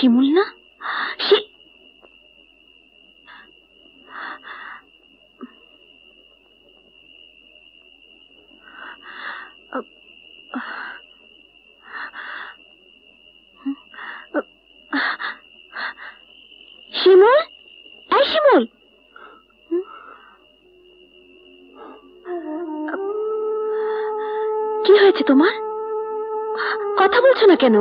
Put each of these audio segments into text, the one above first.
শিমুল না? শিমুল, এই শিমুল, কি হয়েছে তোমার? কথা বলছো না কেন?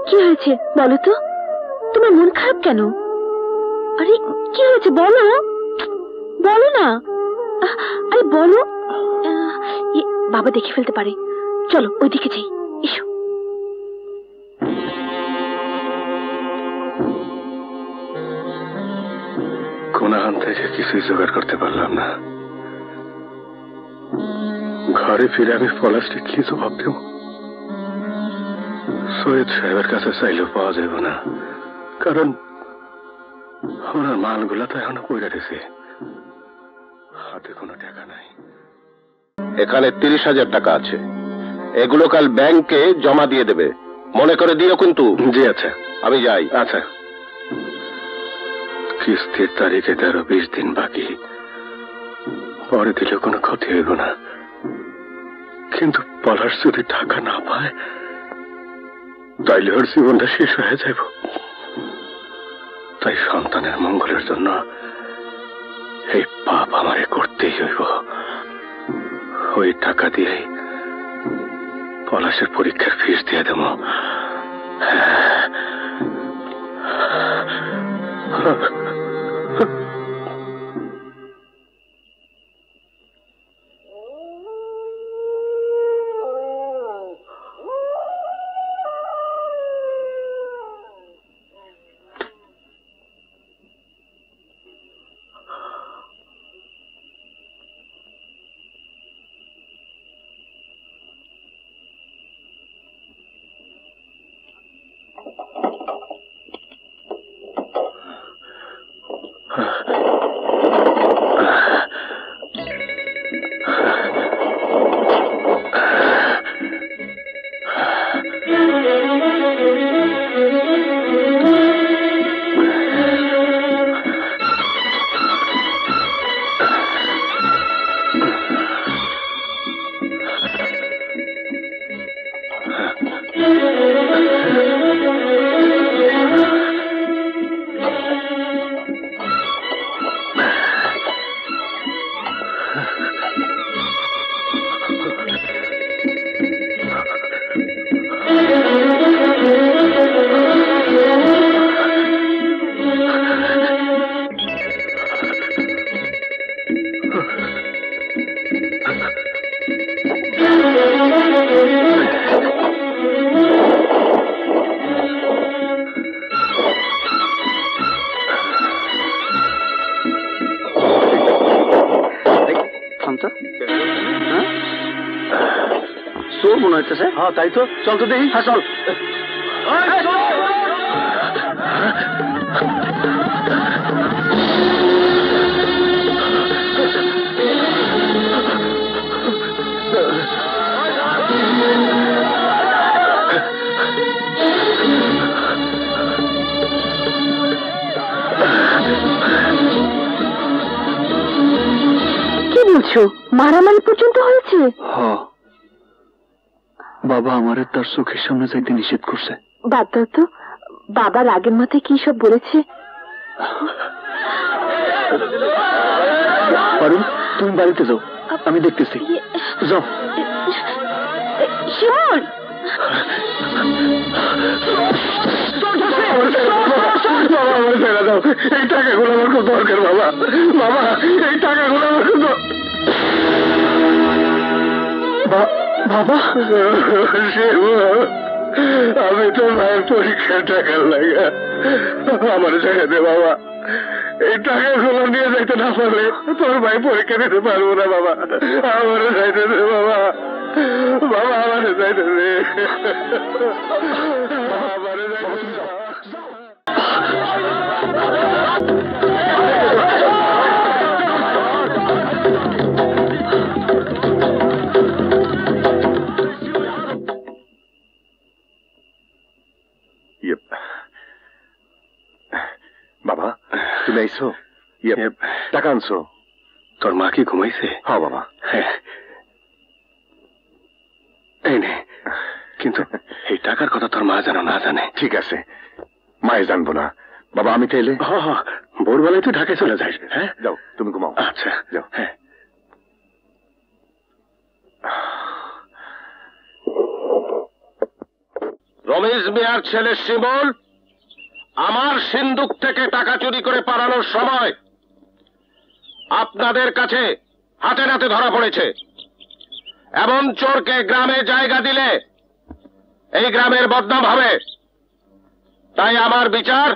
কি হয়েছে বলো তো? তোমার মন খারাপ কেন? আরে কি হয়েছে বলো, বলো না। আরে বলো, বাবা দেখে ফেলতে পারে। চলো ওইদিকে যাই, এসো। কোনাহান থেকে কিছুই জোগাড় করতে পারলাম না। ঘরে ফিরে আমি পলাশকে কি জবাব দেব? সৈয়দ সাহেবের কাছে চাইলেও পাওয়া যাবে না, কারণ ওনার মালগুলা তো এখনো পড়ে রয়েছে, হাতে কোনো টাকা নাই। এখানে 30,000 টাকা আছে, এগুলো কাল ব্যাংকে জমা দিয়ে দেবে, মনে করে দিও কিন্তু। জি আচ্ছা, আমি যাই। আচ্ছা। কিস্তির তারিখে 13-20 দিন বাকি, পরে দিলেও কোনো ক্ষতি হইব না, কিন্তু পলাশ যদি টাকা না পায় তাইলে ওর জীবনটা শেষ হয়ে যাব। তাই সন্তানের মঙ্গলের জন্য এই পাপ আমারে করতেই হইব। ওই টাকা দিয়ে পলাশের পরীক্ষার ফিস দিয়ে দেব। হ্যাঁ তাই তো, চল তো দেখি। হ্যাঁ চল। কি বলছো? মারামারি পর্যন্ত হয়েছে? হ্যাঁ, বাবা আমারে তার চোখের সামনে যাইতে নিষেধ করছে। বাদ দাও তো, বাবার আগের মাথায় কি সব বলেছে? পারুল, তুমি বাড়িতে যাও, আমি দেখতেছি। যাও। শিমুল, এই টাকাগুলো আমার খুব দরকার বাবা। বাবা, এই টাকাগুলো আমার খুব বাবা। আমি তো ভাইয়ের পরীক্ষার টাকার লাগা আমার জায়গা দে বাবা। এই টাকাগুলো নিয়ে যাইতে না পারলে তোর ভাই পরীক্ষা দিতে পারবো না বাবা। আমার যাইতে দে বাবা, বাবা আমার যাইতে দে, আমার যাইতে দে। আইছো? টাকা আনছো? তোর মা কি ঘুমাইছে? হ্যাঁ বাবা। হ্যাঁ এই নে, কিন্তু এই টাকার কথা তোর মা যেন না জানে। ঠিক আছে, মায়ে জানবো না। বাবা আমি তাইলে ভোরবেলায় তুই ঢাকায় চলে যাস। হ্যাঁ যাও, তুমি ঘুমাও। আচ্ছা যাও। হ্যাঁ রমেশ মিয়ার ছেলে শিমুল আমার সিন্দুক থেকে টাকা চুরি করে পালানোর সময় আপনাদের কাছে হাতে নাতে ধরা পড়েছে। এমন চোরকে গ্রামে জায়গা দিলে এই গ্রামের বদনাম হবে। তাই আমার বিচার,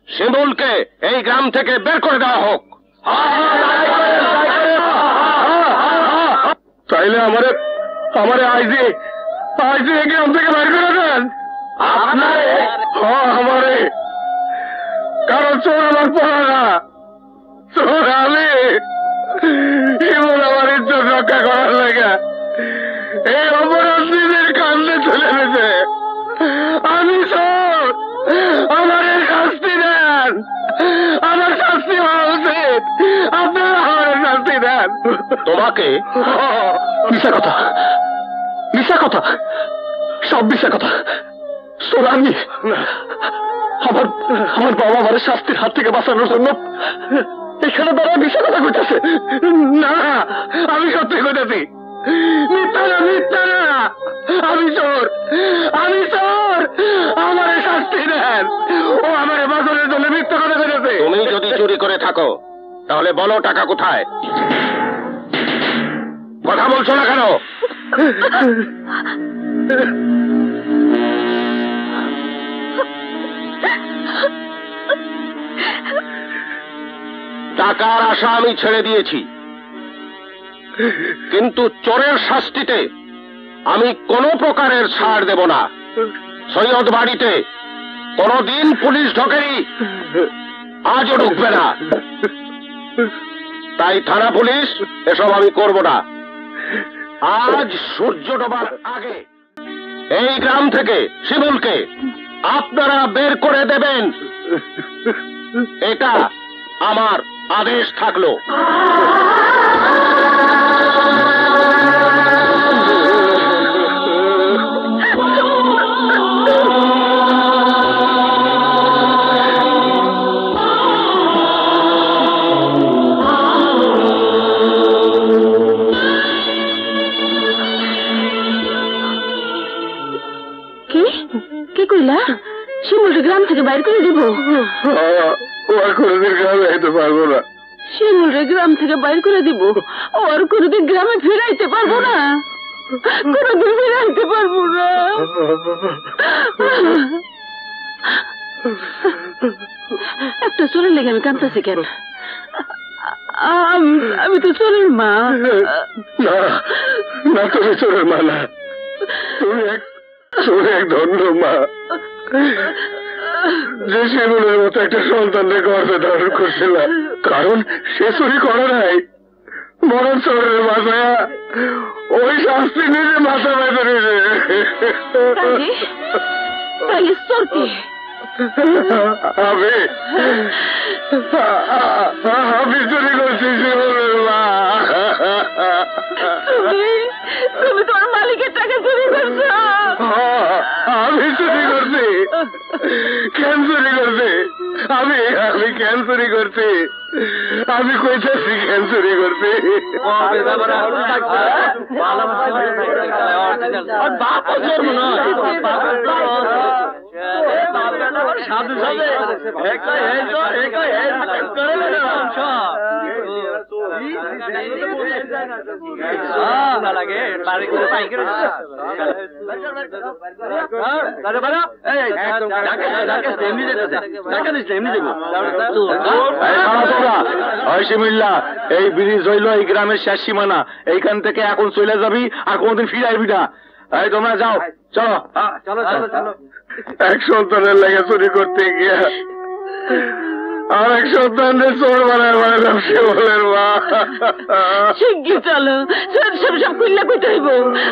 শিমুলকে এই গ্রাম থেকে বের করে দেওয়া হোক। তাইলে আমারে আইজি এই গ্রাম থেকে বের করে দেন। আমারে, কারণ চোর আমার পড়া না, চোর আমি। শিমুল আমার ইজ্জত রক্ষা করার লাগে এই অপরাধীদের কান্দে তুলে গেছে। আমি চোর, আমার শাস্তি দেন। আমার শাস্তি হওয়া উচিত, আপনারা আমার শাস্তি দেন। তোমাকে মিশা কথা, মিশা কথা, সব মিশা কথা। চোর আমি। আমার বাবা আমার শাস্তির হাত থেকে বাঁচানোর জন্য এখানে দাঁড়ায় মিশা কথা কইতেছে। না, আমি সত্যি কইতেছি। মিথ্যা না, মিথ্যা না। আমি চোর, আমি চোর। আমার শাস্তি দেন। ও আমার বাঁচানোর জন্য মিথ্যা কথা কইতেছে। তুমি যদি চুরি করে থাকো তাহলে বলো টাকা কোথায়? কথা বলছো না কেন? টাকার আশা আমি ছেড়ে দিয়েছি, কিন্তু চোরের শাস্তিতে আমি কোনো প্রকারের ছাড় দেব না। সৈয়দ বাড়িতে কোনদিন পুলিশ ঢোকেনি, আজও ঢুকবে না। তাই থানা পুলিশ এসব আমি করব না। আজ সূর্য ডোবার আগে এই গ্রাম থেকে শিমুলকে আপনারা বের করে দেবেন, এটা আমার আদেশ থাকলো। কি কইলা? শিমুল গ্রাম থেকে বাইর করে দিব? ও আর কোনোদিন গ্রামে যেতে পারবো না। শিমুল গ্রাম থেকে বাইর করে দিব? ও আর কোনোদিন গ্রামে ফিরাইতে পারবো না, কোনোদিন ফিরাইতে পারবো না। একটা চোরের লেগে আমি কাঁদতেছি কেন? আমি তো চোরের মা। না না, তুমি চোরের মা না, তুমি এক ধন্য মা, যে শিমুলের মতো একটা সন্তানকে গর্ভে ধারণ করছিল। কারণ সে চুরি করে নাই, বরং চোরের মাথায় ওই শাস্তি নিজে মাথা বেঁধে নিছে। আমি চুরি করছি শিমুলের মা। তুমি তোমার মালিকের টাকা চুরি করছো? আমি চুরি করছি। কেন চুরি করছি? আমি কেন চুরি করছি? আমি কইতেছি কেন চুরি করছি। এই ব্রিজ হইল এই গ্রামের শেষ সীমানা, এইখান থেকে এখন চলে যাবি আর কোনদিন ফিরে আসবি না। এই তোমরা যাও, চলো চলো চলো। এক সন্তানের লেগে চুরি করতে গিয়া আর এক সন্তানের চোর বানায় বানালাম শিমুলের মা। শিগগির চলো, সব খুললে কইতে হইব,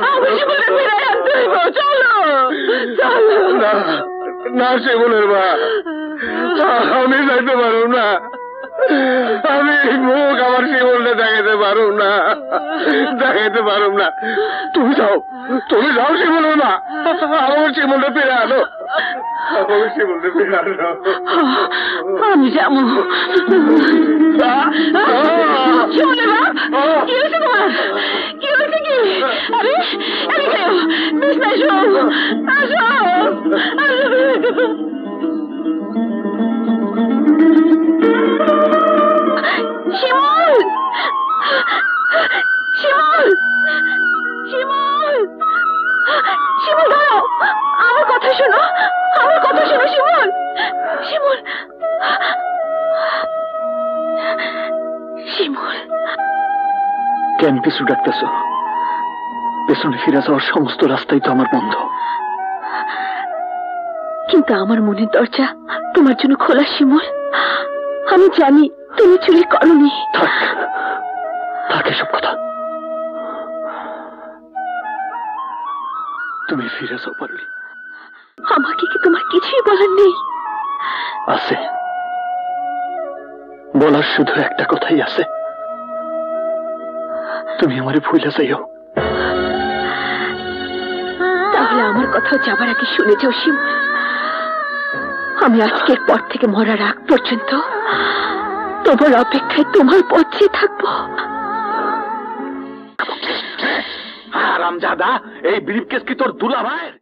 আমি শিমুলের ফিরাই আনতে হইব। চলো চলো। না শিমুলের মা, আমি যাইতে পারব না। আমি মুখ আমার শিমুলটা দেখাতে পারুম না, দেখাতে পারুম না। তুমি যাও শিমুল না, আমার শিমুলটা ফিরে আনো, আমার শিমুলটা ফিরে আনো। আমি যাবো। শিমুলের বাপ, কি হয়েছে তোমার? কি হয়েছে কি? আরে এদিকে এসো, বিছনায় এসো, আসো, আসো। শিমুল, শিমুল, শিমুল, শিমুল দাঁড়াও, আমার কথা শোনো, আমার কথা শোনো শিমুল, শিমুল, শিমুল। কেন পিছু ডাকতেছ? পেছনে ফিরে যাওয়ার সমস্ত রাস্তাই তো আমার বন্ধ। কিন্তু আমার মনের দরজা তোমার জন্য খোলা শিমুল। আমি জানি তুমি চুরি করনি। থাক থাক এসব কথা। তুমি ফিরে যাও পারলি। আমাকে কি তোমার কিছুই বলার নেই? আছে, বলার শুধু একটা কথাই আছে, তুমি আমারে ভুলে যাইও। তাহলে আমার কথাও যাবার আগে শুনে যাও শিমুল, আমি আজকের পর থেকে মরার আগ পর্যন্ত তোমার অপেক্ষায় তোমার পথে থাকবো। হারামজাদা, এই ব্রিফকেস কি তোর দুলাভাইয়ের?